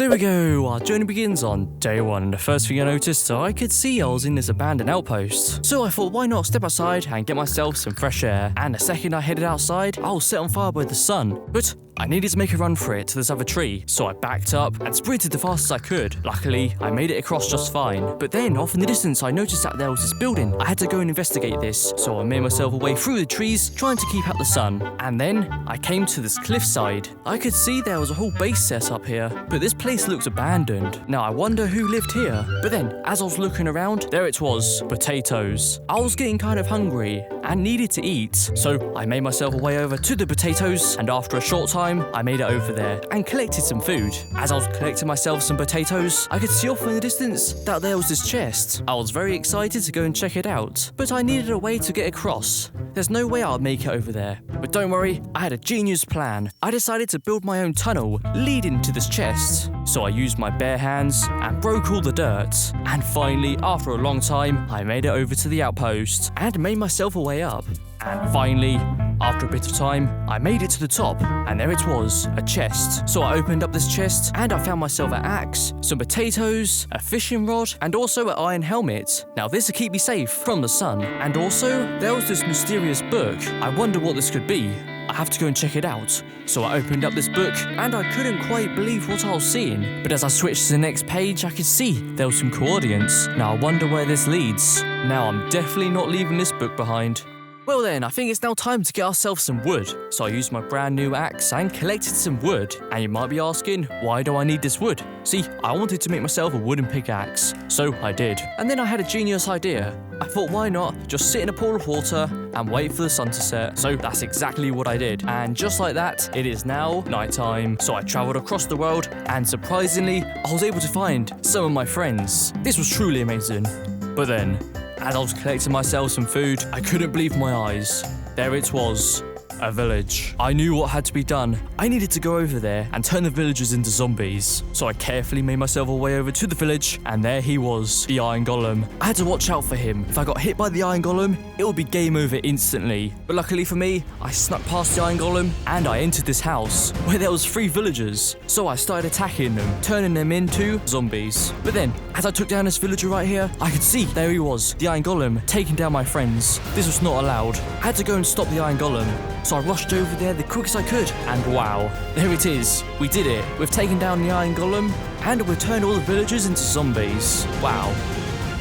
There we go, our journey begins on day 1, and the first thing I noticed, I could see I was in this abandoned outpost. So I thought, why not step outside and get myself some fresh air, and the second I headed outside, I was set on fire by the sun. But I needed to make a run for it to this other tree, so I backed up and sprinted the fastest I could. Luckily, I made it across just fine. But then, off in the distance, I noticed that there was this building. I had to go and investigate this, so I made myself a way through the trees, trying to keep out the sun. And then, I came to this cliffside. I could see there was a whole base set up here, but this place looks abandoned. Now, I wonder who lived here. But then, as I was looking around, there it was, potatoes. I was getting kind of hungry and needed to eat, so I made myself a way over to the potatoes, and after a short time, I made it over there and collected some food. As I was collecting myself some potatoes, I could see off in the distance that there was this chest. I was very excited to go and check it out, but I needed a way to get across. There's no way I'll make it over there. But don't worry, I had a genius plan. I decided to build my own tunnel leading to this chest. So I used my bare hands and broke all the dirt. And finally, after a long time, I made it over to the outpost and made myself a way up. And finally, after a bit of time, I made it to the top, and there it was, a chest. So I opened up this chest, and I found myself an axe, some potatoes, a fishing rod, and also an iron helmet. Now this will keep me safe from the sun. And also, there was this mysterious book. I wonder what this could be. I have to go and check it out. So I opened up this book, and I couldn't quite believe what I was seeing. But as I switched to the next page, I could see there was some coordinates. Now I wonder where this leads. Now I'm definitely not leaving this book behind. Well then, I think it's now time to get ourselves some wood. So I used my brand new axe and collected some wood. And you might be asking, why do I need this wood? See, I wanted to make myself a wooden pickaxe. So I did. And then I had a genius idea. I thought, why not just sit in a pool of water and wait for the sun to set? So that's exactly what I did. And just like that, it is now nighttime. So I traveled across the world, and surprisingly, I was able to find some of my friends. This was truly amazing. But then, as I was collecting myself some food, I couldn't believe my eyes. There it was. A village. I knew what had to be done. I needed to go over there and turn the villagers into zombies. So I carefully made myself a way over to the village, and there he was, the Iron Golem. I had to watch out for him. If I got hit by the Iron Golem, it would be game over instantly. But luckily for me, I snuck past the Iron Golem, and I entered this house, where there was 3 villagers. So I started attacking them, turning them into zombies. But then, as I took down this villager right here, I could see, there he was, the Iron Golem, taking down my friends. This was not allowed. I had to go and stop the Iron Golem. So I rushed over there the quickest I could, and wow, there it is. We did it. We've taken down the Iron Golem, and we've turned all the villagers into zombies. Wow.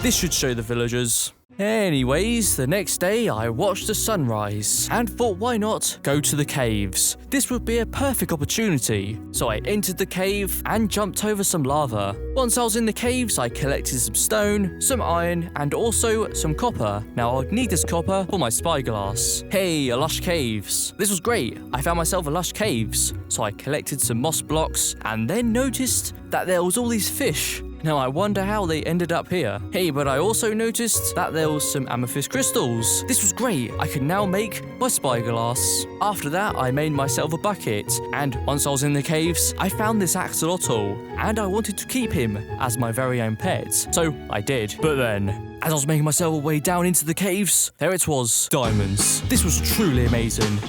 This should show the villagers. Anyways, the next day I watched the sunrise and thought, why not go to the caves? This would be a perfect opportunity. So I entered the cave and jumped over some lava. Once I was in the caves, I collected some stone, some iron, and also some copper. Now I'd need this copper for my spyglass. Hey, a lush caves. This was great. I found myself a lush caves. So I collected some moss blocks and then noticed that there was all these fish. Now I wonder how they ended up here. Hey, but I also noticed that there was some amethyst crystals. This was great. I could now make my spyglass. After that, I made myself a bucket. And once I was in the caves, I found this axolotl. And I wanted to keep him as my very own pet. So I did. But then, as I was making myself a way down into the caves, there it was, diamonds. This was truly amazing.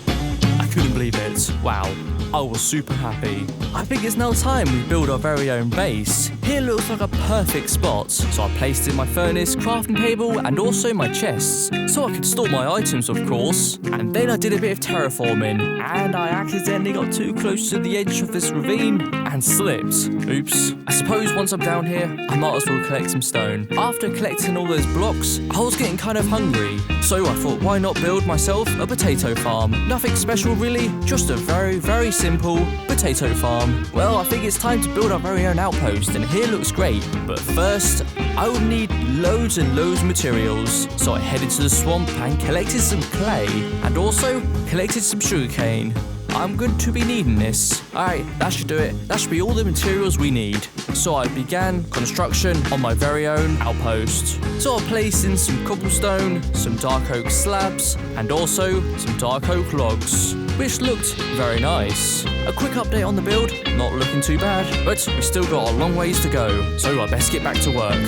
I couldn't believe it. Wow. I was super happy. I think it's now time we build our very own base. Here looks like a perfect spot. So I placed in my furnace, crafting table, and also my chests. So I could store my items, of course. And then I did a bit of terraforming. And I accidentally got too close to the edge of this ravine and slipped. Oops. I suppose once I'm down here, I might as well collect some stone. After collecting all those blocks, I was getting kind of hungry. So I thought, why not build myself a potato farm? Nothing special really, just a very, very simple potato farm. Well, I think it's time to build our very own outpost, and here looks great. But first, I would need loads and loads of materials. So I headed to the swamp and collected some clay, and also collected some sugarcane. I'm going to be needing this. Alright, that should do it. That should be all the materials we need. So I began construction on my very own outpost. So I placed in some cobblestone, some dark oak slabs, and also some dark oak logs, which looked very nice. A quick update on the build, not looking too bad, but we still got a long ways to go, so I best get back to work.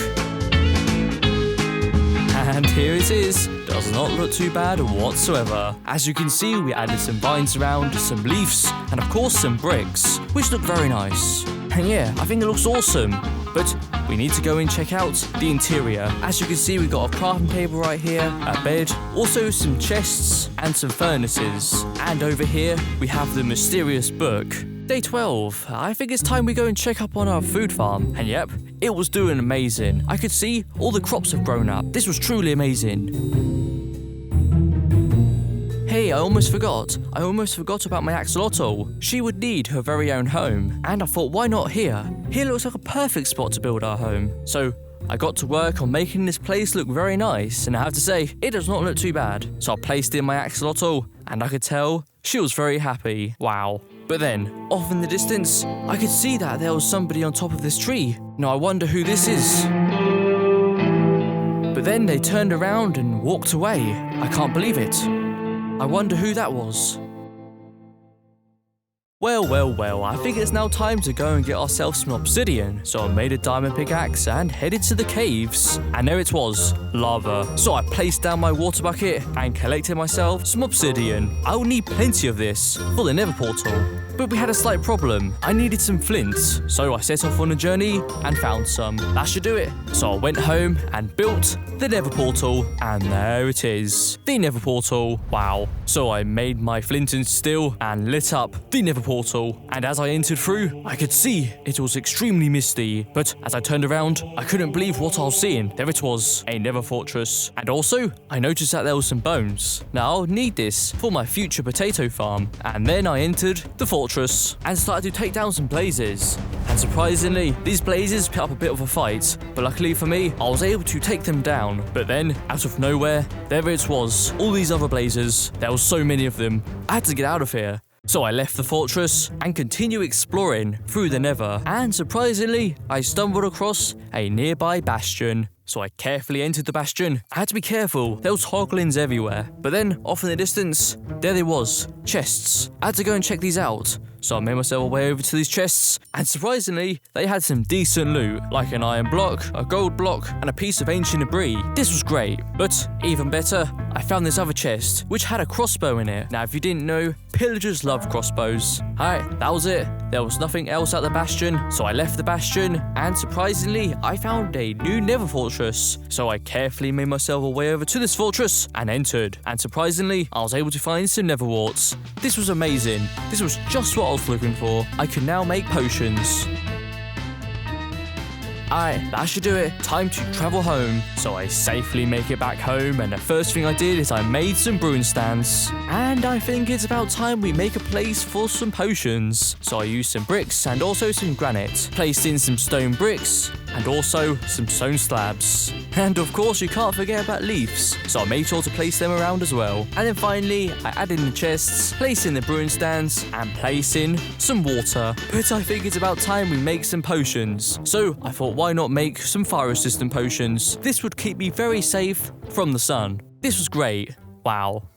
And here it is. Does not look too bad whatsoever. As you can see, we added some vines around, some leaves, and of course some bricks, which look very nice. And yeah, I think it looks awesome. But we need to go and check out the interior. As you can see, we've got a crafting table right here, a bed, also some chests and some furnaces. And over here, we have the mysterious book. Day 12. I think it's time we go and check up on our food farm. And yep, it was doing amazing. I could see all the crops have grown up. This was truly amazing. Hey, I almost forgot about my axolotl. She would need her very own home. And I thought, why not here? Here looks like a perfect spot to build our home. So I got to work on making this place look very nice. And I have to say, it does not look too bad. So I placed in my axolotl and I could tell she was very happy. Wow. But then, off in the distance, I could see that there was somebody on top of this tree. Now I wonder who this is. But then they turned around and walked away. I can't believe it. I wonder who that was. Well, I think it's now time to go and get ourselves some obsidian. So I made a diamond pickaxe and headed to the caves. And there it was, lava. So I placed down my water bucket and collected myself some obsidian. I will need plenty of this for the Nether portal. But we had a slight problem. I needed some flint. So I set off on a journey and found some. That should do it. So I went home and built the Nether portal. And there it is, the Nether portal. Wow. So I made my flint and steel and lit up the Nether portal. And as I entered through, I could see it was extremely misty. But as I turned around, I couldn't believe what I was seeing. There it was, a Nether fortress. And also, I noticed that there were some bones. Now I'll need this for my future potato farm. And then I entered the fortress and started to take down some blazes. And surprisingly, these blazes put up a bit of a fight. But luckily for me, I was able to take them down. But then, out of nowhere, there it was. All these other blazes. There were so many of them. I had to get out of here. So I left the fortress and continued exploring through the Nether. And surprisingly, I stumbled across a nearby bastion. So I carefully entered the bastion. I had to be careful, there was hoglins everywhere. But then, off in the distance, there they was, chests. I had to go and check these out. So I made myself way over to these chests, and surprisingly, they had some decent loot, like an iron block, a gold block, and a piece of ancient debris. This was great, but even better, I found this other chest, which had a crossbow in it. Now, if you didn't know, pillagers love crossbows. Alright, that was it. There was nothing else at the bastion, so I left the bastion, and surprisingly, I found a new Nether fortress. So I carefully made myself a way over to this fortress and entered. And surprisingly, I was able to find some nether warts. This was amazing. This was just what I was looking for. I can now make potions. Alright, that should do it. Time to travel home. So I safely make it back home, and the first thing I did is I made some brewing stands. And I think it's about time we make a place for some potions. So I used some bricks and also some granite. Placed in some stone bricks and also some stone slabs. And of course, you can't forget about leaves. So I made sure to place them around as well. And then finally, I added in the chests, place in the brewing stands, and place in some water. But I think it's about time we make some potions. So I thought, why not make some fire-resistant potions? This would keep me very safe from the sun. This was great. Wow.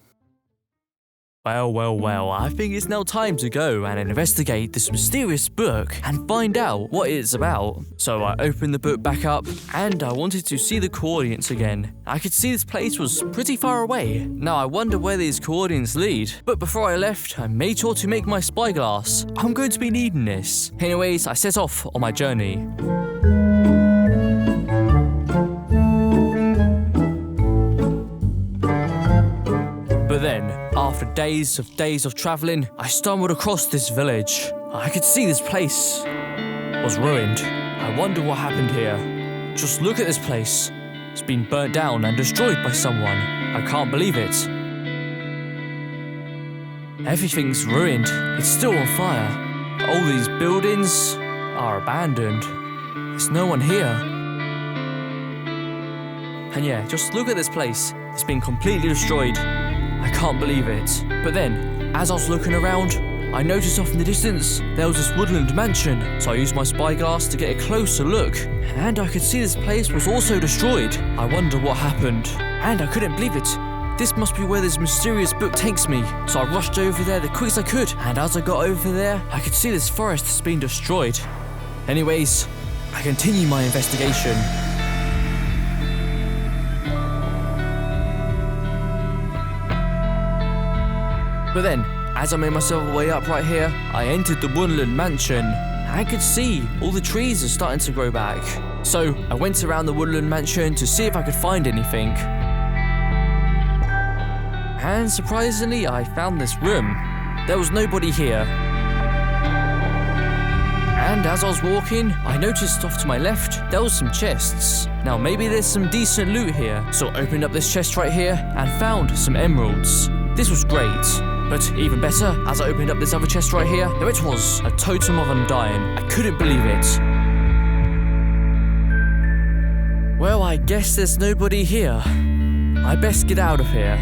Well, I think it's now time to go and investigate this mysterious book and find out what it's about. So I opened the book back up and I wanted to see the coordinates again. I could see this place was pretty far away. Now I wonder where these coordinates lead. But before I left, I made sure to make my spyglass. I'm going to be needing this. Anyways, I set off on my journey. But then, after days of traveling, I stumbled across this village. I could see this place was ruined. I wonder what happened here. Just look at this place. It's been burnt down and destroyed by someone. I can't believe it. Everything's ruined. It's still on fire. All these buildings are abandoned. There's no one here. And yeah, just look at this place. It's been completely destroyed. I can't believe it. But then, as I was looking around, I noticed off in the distance there was this woodland mansion. So I used my spyglass to get a closer look, and I could see this place was also destroyed. I wonder what happened. And I couldn't believe it. This must be where this mysterious book takes me. So I rushed over there the quick as I could, and as I got over there, I could see this forest has been destroyed. Anyways, I continue my investigation. But then, as I made myself way up right here, I entered the Woodland mansion. I could see all the trees are starting to grow back. So I went around the Woodland mansion to see if I could find anything. And surprisingly, I found this room. There was nobody here. And as I was walking, I noticed off to my left, there was some chests. Now maybe there's some decent loot here. So I opened up this chest right here and found some emeralds. This was great. But even better, as I opened up this other chest right here, there it was, a totem of undying. I couldn't believe it. Well, I guess there's nobody here. I best get out of here.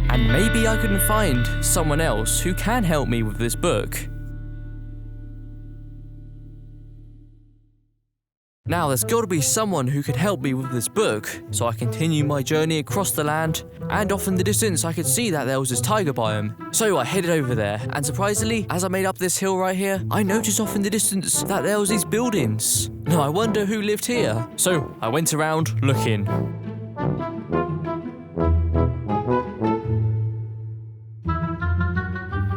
And maybe I can find someone else who can help me with this book. Now, there's got to be someone who can help me with this book, so I continue my journey across the land, and off in the distance I could see that there was this tiger biome. So I headed over there, and surprisingly, as I made up this hill right here, I noticed off in the distance that there was these buildings. Now I wonder who lived here. So I went around looking.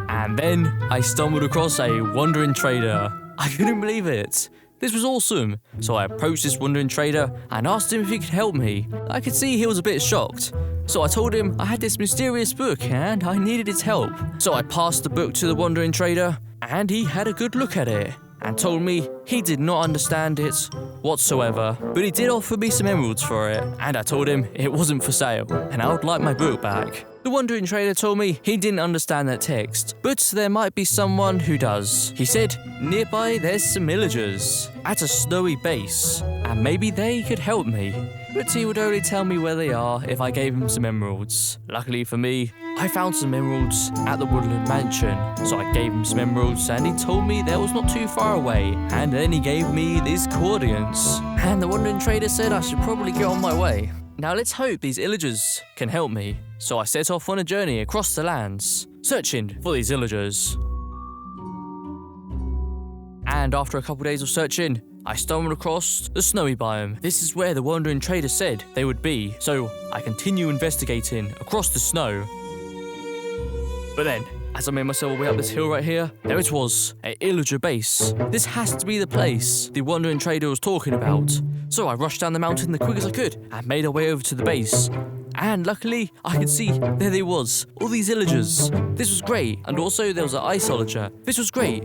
And then I stumbled across a wandering trader. I couldn't believe it. This was awesome. So I approached this wandering trader and asked him if he could help me. I could see he was a bit shocked. So I told him I had this mysterious book and I needed his help. So I passed the book to the wandering trader and he had a good look at it and told me he did not understand it whatsoever. But he did offer me some emeralds for it, and I told him it wasn't for sale and I would like my book back. The wandering trader told me he didn't understand that text, but there might be someone who does. He said nearby there's some Illagers at a snowy base, and maybe they could help me. But he would only tell me where they are if I gave him some emeralds. Luckily for me, I found some emeralds at the Woodland mansion, so I gave him some emeralds and he told me there was not too far away, and then he gave me these coordinates. And the wandering trader said I should probably get on my way. Now let's hope these Illagers can help me. So I set off on a journey across the lands, searching for these Illagers. And after a couple days of searching, I stumbled across the snowy biome. This is where the wandering trader said they would be, so I continue investigating across the snow. But then, as I made myself way up this hill right here, there it was, a Illager base. This has to be the place the wandering trader was talking about. So I rushed down the mountain the quick as I could and made our way over to the base. And luckily, I could see there they was, all these Illagers. This was great, and also there was an Illager. This was great.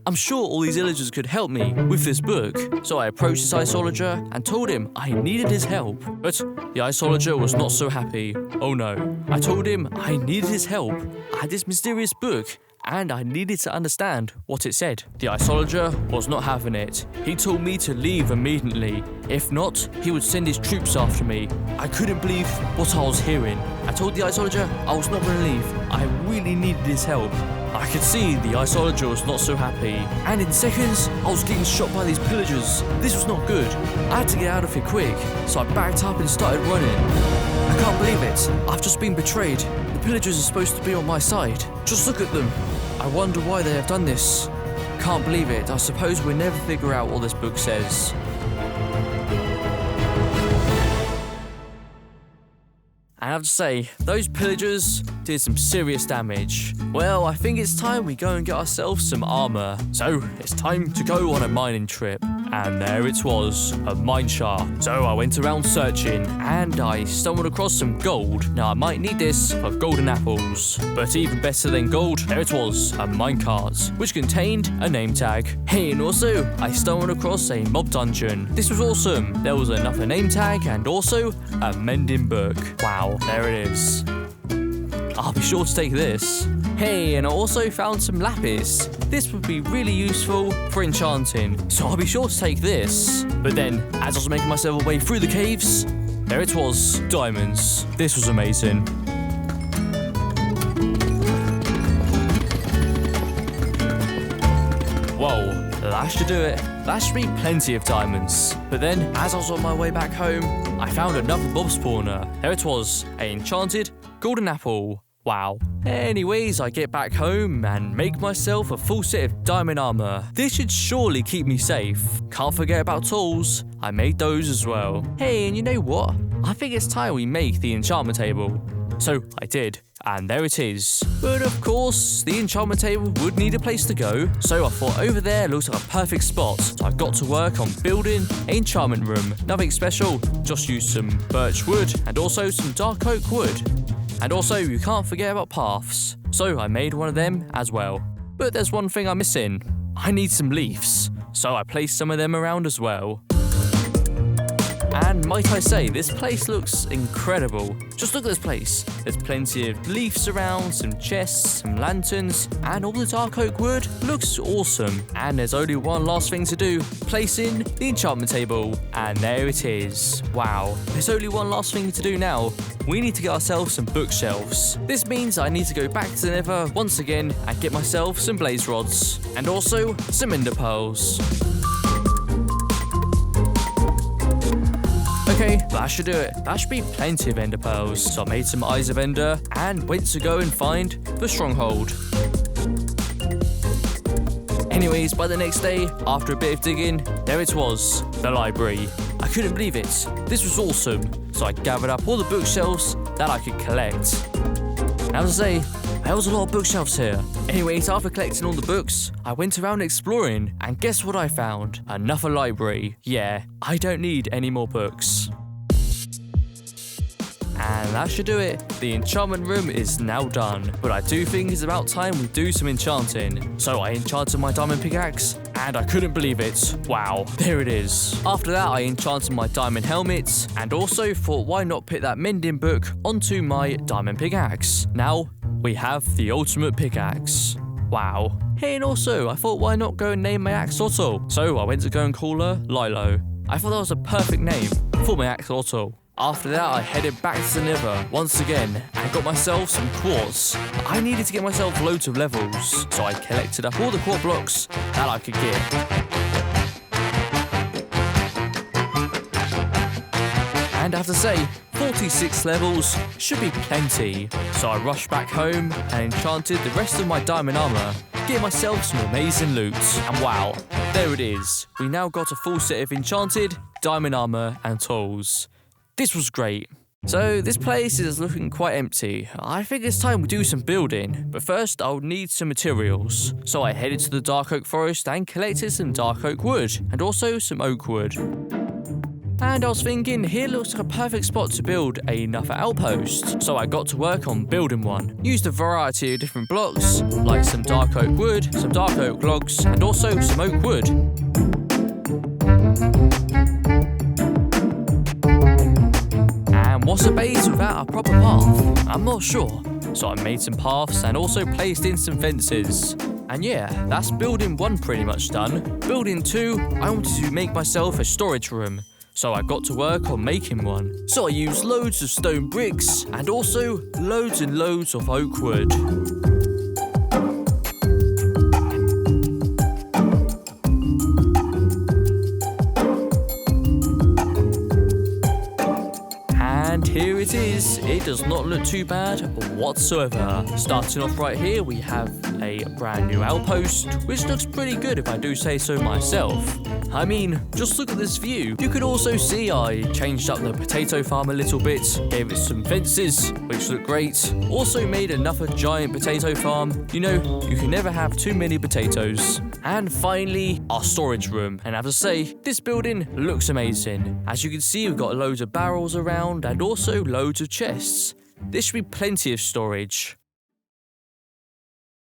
I'm sure all these Illagers could help me with this book. So I approached this Illager and told him I needed his help. But the Illager was not so happy. Oh no. I told him I needed his help. I had this mysterious book and I needed to understand what it said. The Illager was not having it. He told me to leave immediately. If not, he would send his troops after me. I couldn't believe what I was hearing. I told the Illager I was not going to leave. I really needed his help. I could see the Illager was not so happy, and in seconds, I was getting shot by these pillagers. This was not good. I had to get out of here quick, so I backed up and started running. I can't believe it. I've just been betrayed. The pillagers are supposed to be on my side. Just look at them. I wonder why they have done this. Can't believe it. I suppose we'll never figure out what this book says. I have to say, those pillagers did some serious damage. Well, I think it's time we go and get ourselves some armor. So, it's time to go on a mining trip. And there it was, a mine shaft. So I went around searching, and I stumbled across some gold. Now I might need this for golden apples. But even better than gold, there it was, a minecart, which contained a name tag. Hey, and also, I stumbled across a mob dungeon. This was awesome. There was another name tag, and also a mending book. Wow, there it is. I'll be sure to take this. Hey, and I also found some lapis. This would be really useful for enchanting, so I'll be sure to take this. But then, as I was making myself way through the caves, there it was, diamonds. This was amazing. Whoa, that should do it. That should be plenty of diamonds. But then, as I was on my way back home, I found another mob spawner. There it was, an enchanted golden apple. Wow. Anyways, I get back home and make myself a full set of diamond armor. This should surely keep me safe. Can't forget about tools. I made those as well. Hey, and you know what? I think it's time we make the enchantment table. So I did. and there it is. But of course, the enchantment table would need a place to go, so I thought over there looks like a perfect spot. So I got to work on building an enchantment room. Nothing special, just use some birch wood and also some dark oak wood. And also, you can't forget about paths, so I made one of them as well. But there's one thing I'm missing. I need some leaves, so I placed some of them around as well. And might I say, this place looks incredible. Just look at this place. There's plenty of leaves around, some chests, some lanterns, and all the dark oak wood looks awesome. And there's only one last thing to do, placing the enchantment table. And there it is. Wow. There's only one last thing to do now. We need to get ourselves some bookshelves. This means I need to go back to the Nether once again and get myself some blaze rods. And also some ender pearls. Okay, that should do it. That should be plenty of ender pearls. So I made some eyes of ender and went to go and find the stronghold. Anyways, by the next day, after a bit of digging, there it was, the library. I couldn't believe it. This was awesome. So I gathered up all the bookshelves that I could collect. Now to say, there was a lot of bookshelves here. Anyways, after collecting all the books, I went around exploring, and guess what I found? Another library. Yeah, I don't need any more books. And that should do it. The enchantment room is now done. But I do think it's about time we do some enchanting. So I enchanted my diamond pickaxe, and I couldn't believe it. Wow, there it is. After that, I enchanted my diamond helmet, and also thought why not put that mending book onto my diamond pickaxe. Now, we have the ultimate pickaxe. Wow. Hey, and also, I thought why not go and name my axe Otto? So I went to go and call her Lilo. I thought that was a perfect name for my axe Otto. After that, I headed back to the Nether once again and got myself some quartz. I needed to get myself loads of levels, so I collected up all the quartz blocks that I could get. And I have to say, 46 levels should be plenty. So I rushed back home and enchanted the rest of my diamond armor, get myself some amazing loot. And wow, there it is. We now got a full set of enchanted diamond armor and tools. This was great. So this place is looking quite empty. I think it's time we do some building, but first I'll need some materials. So I headed to the dark oak forest and collected some dark oak wood and also some oak wood. And I was thinking, here looks like a perfect spot to build another outpost. So I got to work on building one. Used a variety of different blocks, like some dark oak wood, some dark oak logs, and also some oak wood. And what's a base without a proper path? I'm not sure. So I made some paths and also placed in some fences. And yeah, that's building 1 pretty much done. Building 2, I wanted to make myself a storage room. So I got to work on making one. So I used loads of stone bricks and also loads and loads of oak wood. And here it is. It does not look too bad whatsoever. Starting off right here, we have a brand new outpost, which looks pretty good if I do say so myself. I mean, just look at this view. You can also see I changed up the potato farm a little bit, gave it some fences, which look great. Also made another giant potato farm. You know, you can never have too many potatoes. And finally, our storage room. And I have to say, this building looks amazing. As you can see, we've got loads of barrels around and also loads of chests. This should be plenty of storage.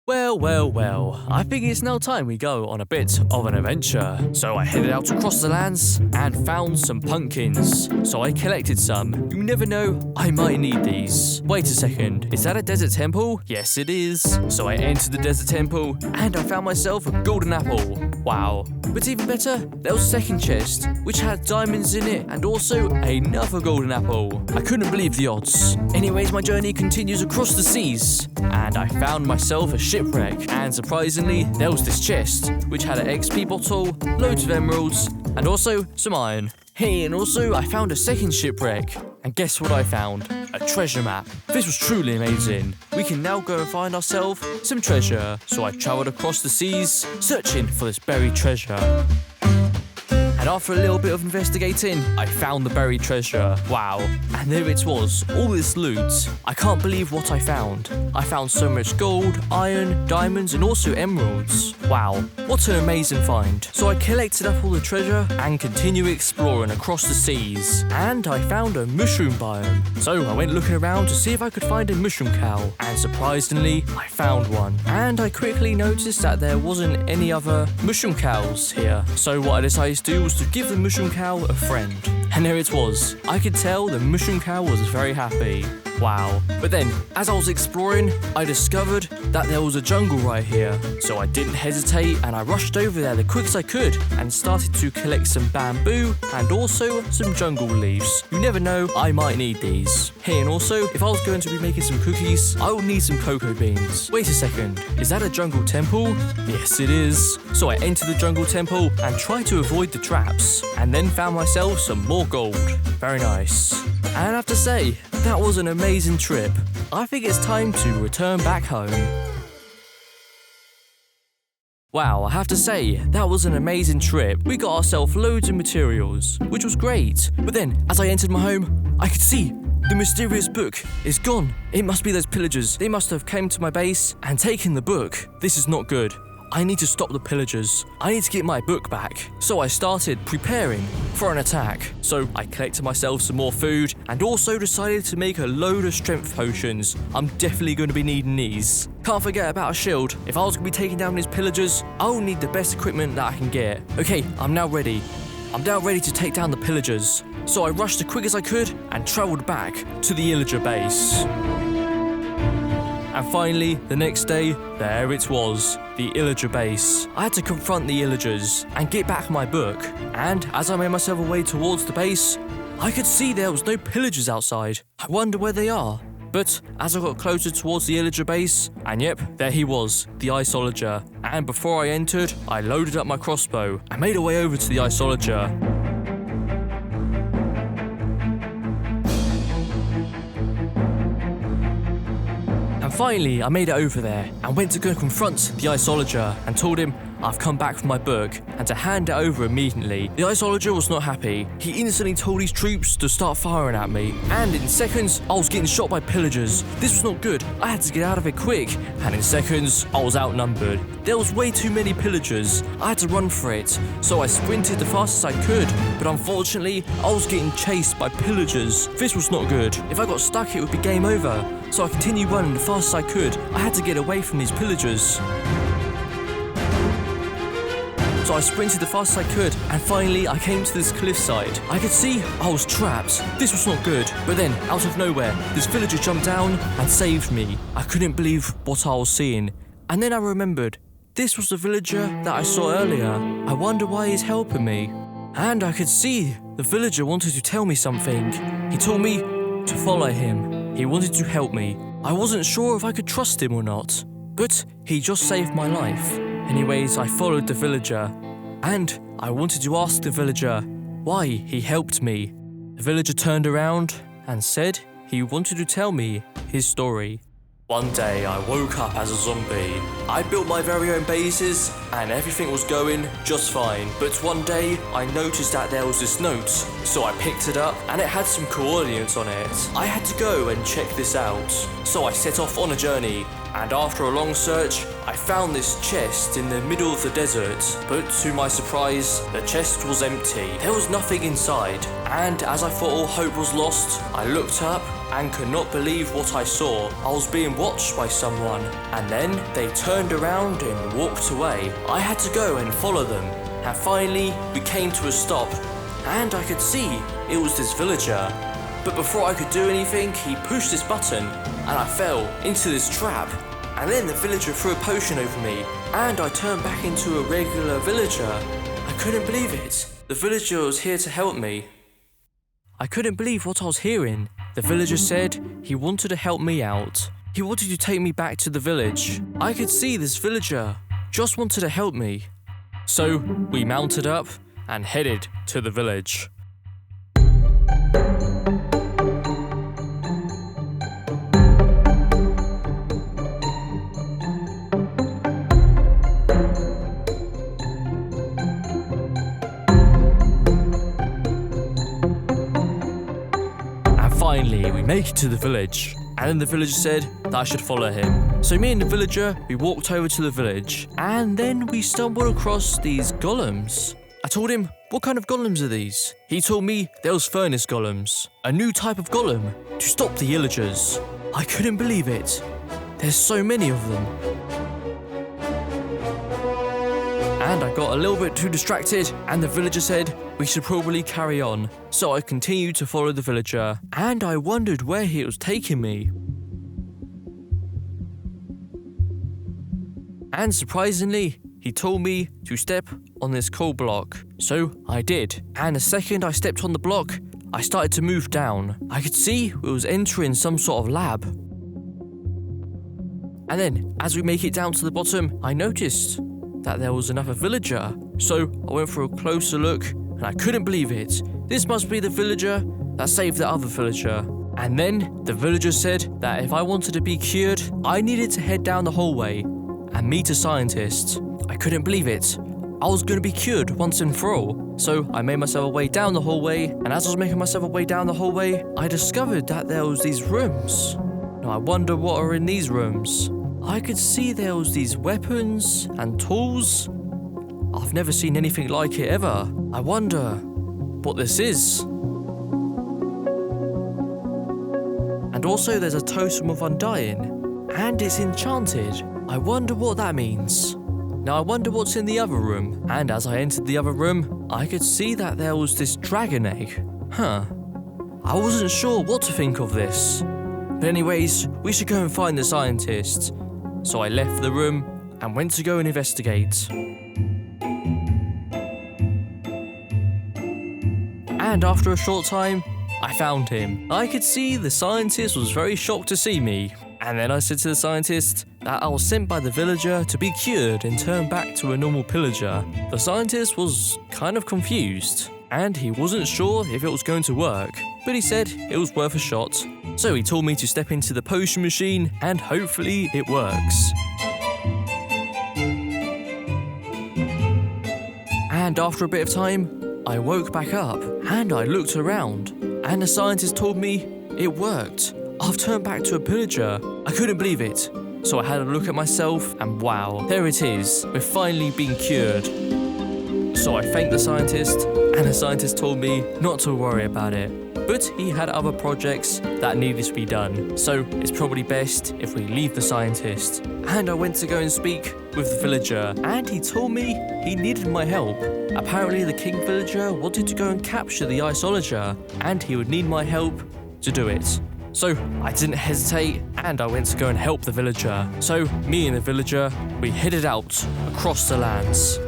Well, I think it's now time we go on a bit of an adventure. So I headed out across the lands and found some pumpkins. So I collected some. You never know, I might need these. Wait a second, is that a desert temple? Yes, it is. So I entered the desert temple and I found myself a golden apple. Wow. But even better, there was a second chest, which had diamonds in it and also another golden apple. I couldn't believe the odds. Anyways, my journey continues across the seas and I found myself a shipwreck, and surprisingly, there was this chest, which had an XP bottle, loads of emeralds, and also some iron. Hey, and also I found a second shipwreck, and guess what I found? A treasure map. This was truly amazing. We can now go and find ourselves some treasure. So I travelled across the seas, searching for this buried treasure. And And after a little bit of investigating, I found the buried treasure. Wow. And there it was, all this loot. I can't believe what I found. I found so much gold, iron, diamonds, and also emeralds. Wow, what an amazing find. So I collected up all the treasure and continued exploring across the seas. And I found a mushroom biome. So I went looking around to see if I could find a mushroom cow. And surprisingly, I found one. And I quickly noticed that there wasn't any other mushroom cows here. So what I decided to do was to give the mushroom cow a friend. And there it was. I could tell the mushroom cow was very happy. Wow. But then, as I was exploring, I discovered that there was a jungle right here. So I didn't hesitate and I rushed over there the quick as I could and started to collect some bamboo and also some jungle leaves. You never know, I might need these. Hey, and also, if I was going to be making some cookies, I would need some cocoa beans. Wait a second, is that a jungle temple? Yes, it is. So I entered the jungle temple and tried to avoid the traps, and then found myself some more gold. Very nice. And I have to say, that was an amazing trip. I think it's time to return back home. Wow, I have to say, that was an amazing trip. We got ourselves loads of materials, which was great. But then, as I entered my home, I could see the mysterious book is gone. It must be those pillagers. They must have come to my base and taken the book. This is not good. I need to stop the pillagers. I need to get my book back. So I started preparing for an attack. So I collected myself some more food and also decided to make a load of strength potions. I'm definitely going to be needing these. Can't forget about a shield. If I was going to be taking down these pillagers, I'll need the best equipment that I can get. Okay, I'm now ready. I'm now ready to take down the pillagers. So I rushed as quick as I could and travelled back to the Illager base. And finally, the next day, there it was, the Illager base. I had to confront the Illagers and get back my book. And as I made myself away towards the base, I could see there was no pillagers outside. I wonder where they are. But as I got closer towards the Illager base, and yep, there he was, the Illager. And before I entered, I loaded up my crossbow and made a way over to the Illager. Finally, I made it over there and went to go confront the Illager and told him I've come back from my book and to hand it over immediately. The Illager was not happy. He instantly told his troops to start firing at me, and in seconds I was getting shot by pillagers. This was not good. I had to get out of it quick, and in seconds I was outnumbered. There was way too many pillagers. I had to run for it, so I sprinted the fastest I could, but unfortunately I was getting chased by pillagers. This was not good. If I got stuck it would be game over, so I continued running the fastest I could. I had to get away from these pillagers. So I sprinted the fastest I could, and finally I came to this cliffside. I could see I was trapped. This was not good. But then, out of nowhere, this villager jumped down and saved me. I couldn't believe what I was seeing. And then I remembered, this was the villager that I saw earlier. I wonder why he's helping me. And I could see the villager wanted to tell me something. He told me to follow him. He wanted to help me. I wasn't sure if I could trust him or not, but he just saved my life. Anyways, I followed the villager, and I wanted to ask the villager why he helped me. The villager turned around and said he wanted to tell me his story. One day I woke up as a zombie. I built my very own bases and everything was going just fine. But one day I noticed that there was this note. So I picked it up and it had some coordinates on it. I had to go and check this out. So I set off on a journey. And after a long search, I found this chest in the middle of the desert. But to my surprise, the chest was empty. There was nothing inside. And as I thought all hope was lost, I looked up and could not believe what I saw. I was being watched by someone. And then they turned around and walked away. I had to go and follow them. And finally, we came to a stop. And I could see it was this villager. But before I could do anything, he pushed this button and I fell into this trap. And then the villager threw a potion over me and I turned back into a regular villager. I couldn't believe it. The villager was here to help me. I couldn't believe what I was hearing. The villager said he wanted to help me out. He wanted to take me back to the village. I could see this villager just wanted to help me. So we mounted up and headed to the village. finally, we make it to the village. And then the villager said that I should follow him. So me and the villager, we walked over to the village. And then we stumbled across these golems. I told him, what kind of golems are these? He told me there was furnace golems. A new type of golem to stop the Illagers. I couldn't believe it. There's so many of them. And I got a little bit too distracted, and the villager said we should probably carry on. So I continued to follow the villager, and I wondered where he was taking me. And surprisingly, he told me to step on this coal block. So I did, and the second I stepped on the block, I started to move down. I could see it was entering some sort of lab. And then, as we make it down to the bottom, I noticed that there was another villager. So I went for a closer look, and I couldn't believe it. This must be the villager that saved the other villager. And then the villager said that if I wanted to be cured, I needed to head down the hallway and meet a scientist. I couldn't believe it. I was going to be cured once and for all. So I made myself a way down the hallway, and as I was making myself a way down the hallway, I discovered that there was these rooms. Now I wonder what are in these rooms. I could see there was these weapons and tools. I've never seen anything like it ever. I wonder what this is. And also there's a totem of undying, and it's enchanted. I wonder what that means. Now I wonder what's in the other room. And as I entered the other room, I could see that there was this dragon egg. I wasn't sure what to think of this. But anyways, we should go and find the scientist. So I left the room and went to go and investigate. And after a short time, I found him. I could see the scientist was very shocked to see me. And then I said to the scientist that I was sent by the villager to be cured and turn back to a normal pillager. The scientist was kind of confused, and he wasn't sure if it was going to work, but he said it was worth a shot. So he told me to step into the potion machine, and hopefully it works. And after a bit of time, I woke back up, and I looked around, and the scientist told me it worked. I've turned back to a pillager. I couldn't believe it. So I had a look at myself, and wow, there it is. We've finally been cured. So I thanked the scientist, and the scientist told me not to worry about it. But he had other projects that needed to be done, so it's probably best if we leave the scientist. And I went to go and speak with the villager, and he told me he needed my help. Apparently the king villager wanted to go and capture the Illager, and he would need my help to do it. So I didn't hesitate, and I went to go and help the villager. So me and the villager, we headed out across the lands.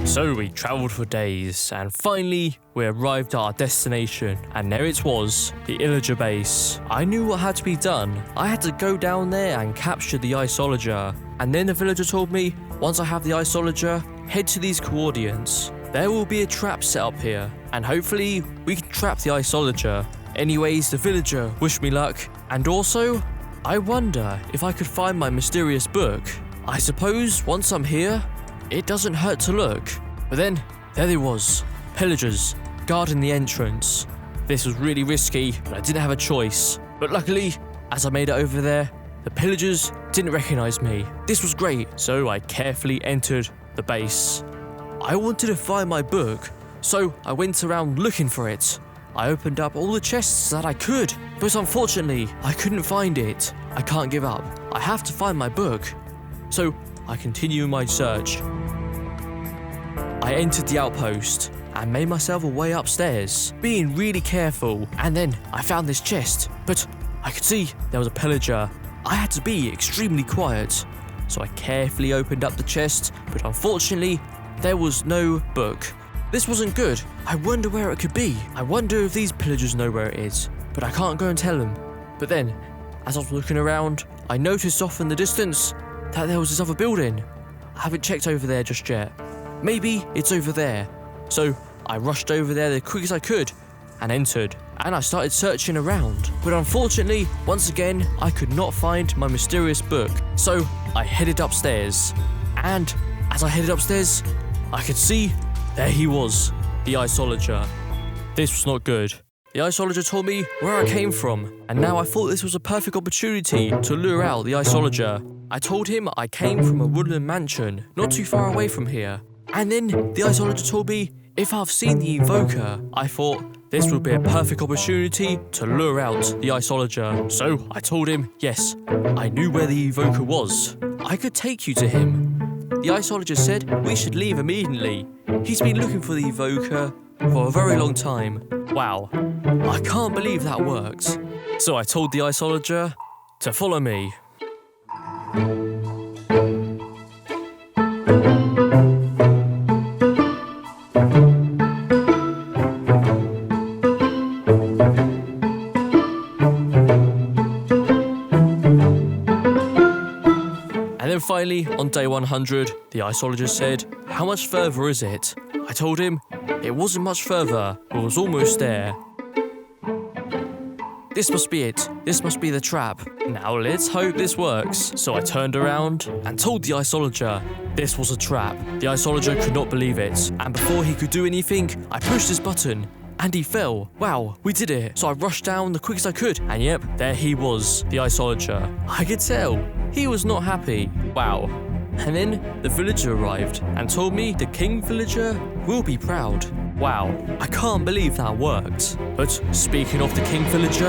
So we travelled for days, and finally we arrived at our destination, and there it was, the Illager base. I knew what had to be done. I had to go down there and capture the Illager. And then the villager told me, once I have the Illager, head to these coordinates. There will be a trap set up here, and hopefully we can trap the Illager. Anyways, the villager wished me luck, and also, I wonder if I could find my mysterious book. I suppose once I'm here, it doesn't hurt to look. But then, there they was, pillagers, guarding the entrance. This was really risky, but I didn't have a choice. But luckily, as I made it over there, the pillagers didn't recognize me. This was great, so I carefully entered the base. I wanted to find my book, so I went around looking for it. I opened up all the chests that I could, but unfortunately, I couldn't find it. I can't give up. I have to find my book. So I continue my search. I entered the outpost and made myself a way upstairs, being really careful, and then I found this chest, but I could see there was a pillager. I had to be extremely quiet, so I carefully opened up the chest, but unfortunately, there was no book. This wasn't good. I wonder where it could be. I wonder if these pillagers know where it is, but I can't go and tell them. But then, as I was looking around, I noticed off in the distance that there was this other building. I haven't checked over there just yet. Maybe it's over there. So I rushed over there the quick as I could and entered, and I started searching around. But unfortunately, once again, I could not find my mysterious book. So I headed upstairs, and as I headed upstairs, I could see there he was, the Illager. This was not good. The Illager told me where I came from, and now I thought this was a perfect opportunity to lure out the Illager. I told him I came from a Woodland mansion, not too far away from here. And then the Illager told me if I've seen the evoker. I thought this would be a perfect opportunity to lure out the Illager. So I told him, yes, I knew where the evoker was. I could take you to him. The Illager said we should leave immediately. He's been looking for the evoker for a very long time. Wow, I can't believe that worked. So I told the Illager to follow me. And then finally, on day 100, the Illager said, how much further is it? I told him it wasn't much further, but it was almost there. This must be it. This must be the trap. Now let's hope this works. So I turned around and told the Illager this was a trap. The Illager could not believe it, and before he could do anything, I pushed this button. And he fell. Wow, we did it. So I rushed down the quickest I could, and yep, there he was, the Illager. I could tell he was not happy. Wow. And then the villager arrived and told me the king villager will be proud. Wow, I can't believe that worked. But speaking of the king villager,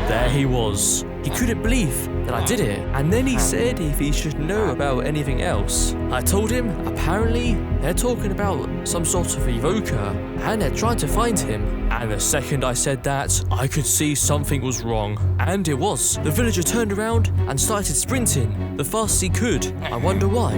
there he was. He couldn't believe that I did it. And then he said if he should know about anything else. I told him apparently they're talking about some sort of evoker and they're trying to find him. And the second I said that, I could see something was wrong. And it was. The villager turned around and started sprinting the fastest he could. I wonder why.